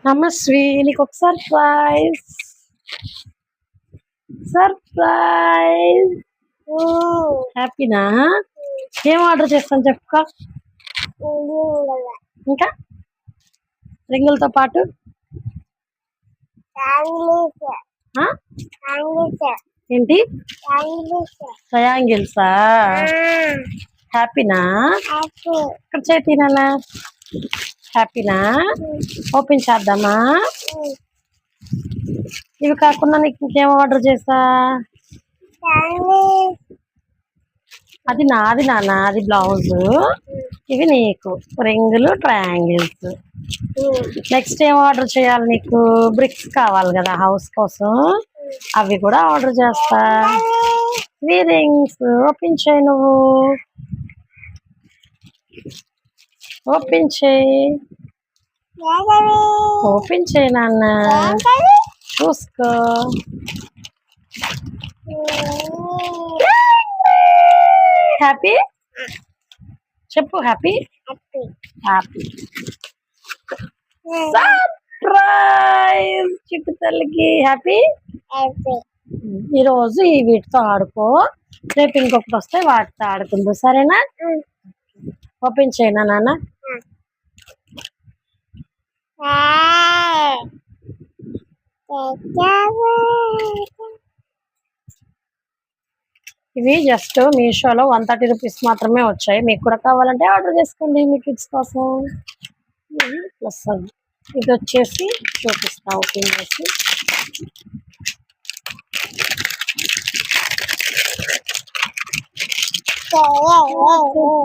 నమస్వి నీకు ఒక surprise. Surprise. హ్యాపీనా? ఏం ఆర్డర్ చేస్తాను చెప్పుకో. ఇంకా రింగులతో పాటు ఏంటి? ట్రయాంగిల్సా? హ్యాపీనా? ఇక్కడ చేతి నాన్న. హ్యాపీనా? ఓపెన్ చేద్దామా? ఇవి కాకుండా నీకు ఇంకేం ఆర్డర్ చేసా? అది నాది నాన్న, అది బ్లౌజ్. ఇవి నీకు రింగులు, ట్రయాంగిల్స్. నెక్స్ట్ ఏం ఆర్డర్ చేయాలి నీకు? బ్రిక్స్ కావాలి కదా హౌస్ కోసం, అవి కూడా ఆర్డర్ చేస్తా. Three rings. ఓపెన్ చేయి నువ్వు. ఓపెన్ చేయి. ఓపెన్ చేయి నాన్న. చూసుకో. హ్యాపీ చెప్పు. Happy happy. సర్ప్రైజ్ చిట్టు తల్లికి. హ్యాపీ. ఈరోజు ఈ వీటితో ఆడుకో, రేపు ఇంకొకటి వస్తే వాటితో ఆడుకుందు, సరేనా? ఓపెన్ చేయనా నాన్న? ఇవి జస్ట్ మీషోలో 130 రూపీస్ మాత్రమే వచ్చాయి. మీకు కూడా కావాలంటే ఆర్డర్ చేసుకోండి మీ కిడ్స్ కోసం. ప్లస్ ఇది వచ్చేసి చూపిస్తా ఓపెన్ చేసి.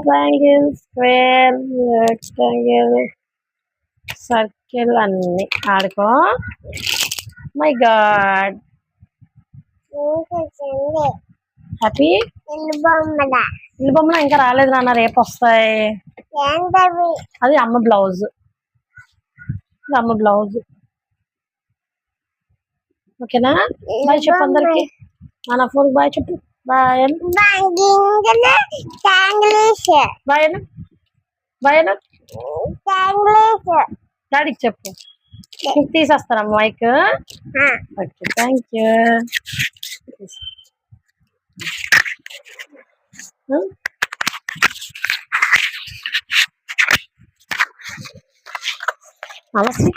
ట్రయాంగిల్, స్క్వేర్, రెక్టాంగిల్, సర్కిల్ అన్ని ఆడుకో. My God. హ్యాపీ. ఇల్లు బొమ్మలు ఇంకా రాలేదు నాన్న, రేపు వస్తాయి. అది అమ్మ బ్లౌజ్. అమ్మ బ్లౌజ్. ఓకేనా? బాయ్ చెప్పు అందరికి. మన ఫోన్ బాయ్ చెప్పు. Bye bye bye. డాడీకి చెప్పు. తీసేస్తారా మైక్? Okay, thank you. నమస్తే.